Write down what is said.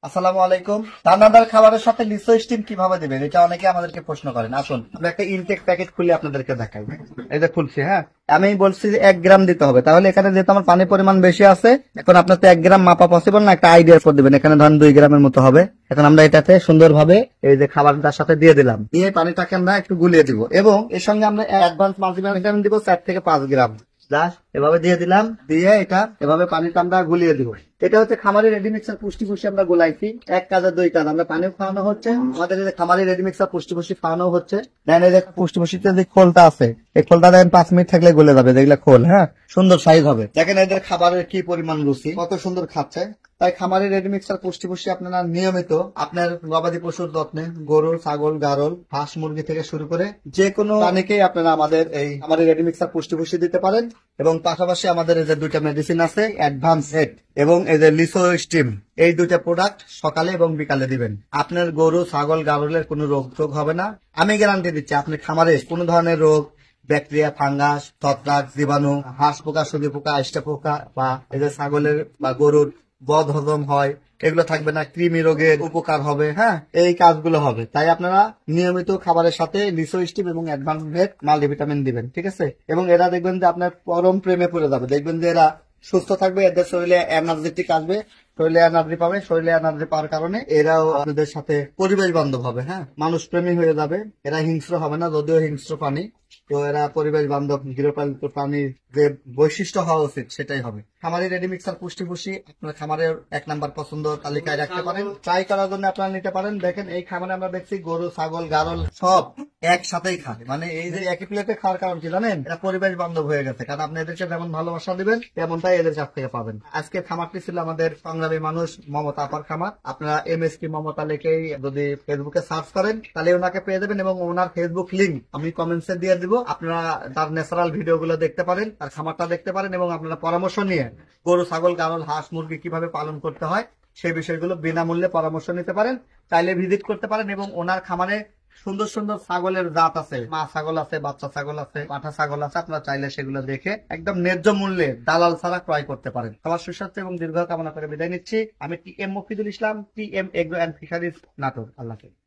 আসসালামু আলাইকুম। দানাদার খাবারের সাথে লিসো স্টিম কিভাবে দিবেন, এটা অনেকে আমাদেরকে প্রশ্ন করেন। আসুন আমরা একটা ইনটেক প্যাকেট খুলে আপনাদেরকে দেখাই। এই যে খুলছি, হ্যাঁ আমি বলছি যে 1 গ্রাম দিতে হবে, তাহলে এখানে যেহেতু আমার পানির পরিমাণ বেশি আছে, এখন আপনার তো 1 গ্রাম মাপা পসিবল না, একটা আইডিয়া করে দিবেন। এখানে ধরেন 2 গ্রামের মতো হবে। এখন আমরা এটাতে সুন্দরভাবে এই যে খাবারটার সাথে দিয়ে দিলাম, দিয়ে পানিটাকে আমরা একটু গুলিয়ে দিব, এবং এর সঙ্গে আমরা অ্যাডভান্স মাল্টিভিটামিন দিব 4 থেকে 5 গ্রাম। এভাবে দিয়ে দিলাম, দিয়ে এটা এভাবে পানিটা আমরা গুলিয়ে দিব। এটা হচ্ছে খামারি রেডি মিক্সার পুষ্টি পুষ্টি আমরা গোলাইছি। 1 কাজে 2 কাজ, আমরা পানিও খাওয়ানো হচ্ছে, আমাদের এই খামারি রেডি মিক্সার পুষ্টি পুষ্টি খাওয়ানো হচ্ছে। দেন এই যে পুষ্টি পুষ্টিতে যে খোলটা আছে, এই খোলটা দেখেন 5 মিনিট থাকলে গলে যাবে, যেগুলা খোল, হ্যাঁ সুন্দর সাইজ হবে। দেখেন এদের খাবারের কি পরিমাণ রুচি, কত সুন্দর খাচ্ছে। তাই খামারি রেডি মিক্সার পুষ্টি পুষ্টি আপনারা নিয়মিত আপনার গবাদি পশুর যত্নে, গরু, ছাগল, গারল, হাঁস, মুরগি থেকে শুরু করে যে কোনো প্রাণীকেই আপনারা আমাদের এই খামারি রেডি মিক্সার পুষ্টি পুষ্টি দিতে পারেন। এবং পাশাপাশি আমাদের এই যে 2টা মেডিসিন আছে, অ্যাডভান্স হেড এবং এই যে লিসো স্টিম, এই 2টা প্রোডাক্ট সকালে এবং বিকালে দিবেন। আপনার গরু, ছাগল, গারলের কোনো রোগ টোগ হবে না। আমি গ্যারান্টি দিচ্ছি, আপনি খামারে কোনো ধরনের রোগ, ব্যাকটেরিয়া, ফাঙ্গাস, ছত্রাক, জীবাণু, হাঁস পোকা, সুজি পোকা, আইষ্টা পোকা, বা এই যে ছাগলের বা গরুর বদ হজম হয়, এগুলো থাকবে না। কৃমি রোগের উপকার হবে, হ্যাঁ এই কাজগুলো হবে। তাই আপনারা নিয়মিত খাবারের সাথে লিসো স্টিম এবং অ্যাডভান্স হেড মাল্টিভিটামিন দিবেন, ঠিক আছে? এবং এরা দেখবেন যে আপনার পরম প্রেমে পড়ে যাবে। দেখবেন যে এরা সুস্থ থাকবে, এদের শরীরে এনার্জেটিক আসবে, শরীরে এনার্জি পাবে। শরীরে এনার্জি পাওয়ার কারণে এরাও আপনাদের সাথে পরিবেশ বান্ধব হবে, হ্যাঁ মানুষ প্রেমী হয়ে যাবে। এরা হিংস্র হবে না, যদিও হিংস্র প্রাণী, তো এরা পরিবেশ বান্ধব গৃহপালিত প্রাণীর যে বৈশিষ্ট্য হওয়া উচিত সেটাই হবে। খামারি রেডি মিক্সার পুষ্টি পুষ্টি আপনার খামারের 1 নাম্বার পছন্দ তালিকায় রাখতে পারেন। ট্রাই করার জন্য আপনারা নিতে পারেন। দেখেন এই খামারে আমরা দেখছি গরু, ছাগল, গারল সব একসাথেই খায়। মানে এই যে একই প্লেটে খাওয়ার কারণ কি জানেন? এটা পরিবেশ বান্ধব হয়ে গেছে, কারণ আপনি এদেরকে যেমন ভালোবাসা দিবেন তেমনটাই এদের কাছ থেকে পাবেন। আজকে খামারটি ছিল আমাদের সংগ্রামী মানুষ মমতা আপার খামার। আপনারা MSK মমতা লিখেই যদি ফেসবুকে সার্চ করেন তাহলে ওনাকে পেয়ে যাবেন, এবং ওনার ফেসবুক লিংক আমি কমেন্টসে দিয়ে দিব। আপনারা তার ন্যাচারাল ভিডিও গুলো দেখতে পারেন, তার খামারটা দেখতে পারেন, এবং আপনারা পরামর্শ নিয়ে গরু, ছাগল, গারল, হাঁস, মুরগি কিভাবে পালন করতে হয় সেই বিষয়গুলো বিনামূল্যে পরামর্শ নিতে পারেন। চাইলে ভিজিট করতে পারেন। এবং ওনার খামারে সুন্দর সুন্দর ছাগলের জাত আছে, মা ছাগল আছে, বাচ্চা ছাগল আছে, পাঠা ছাগল আছে। আপনারা চাইলে সেগুলো দেখে একদম ন্যায্য মূল্যে দালাল ছাড়া ক্রয় করতে পারেন। সবার সুস্বাস্থ্য এবং দীর্ঘ কামনা করে বিদায় নিচ্ছি। আমি TM Mofidul Islam, TM agro and fisheries, Natore. আল্লাহ হাফেজ।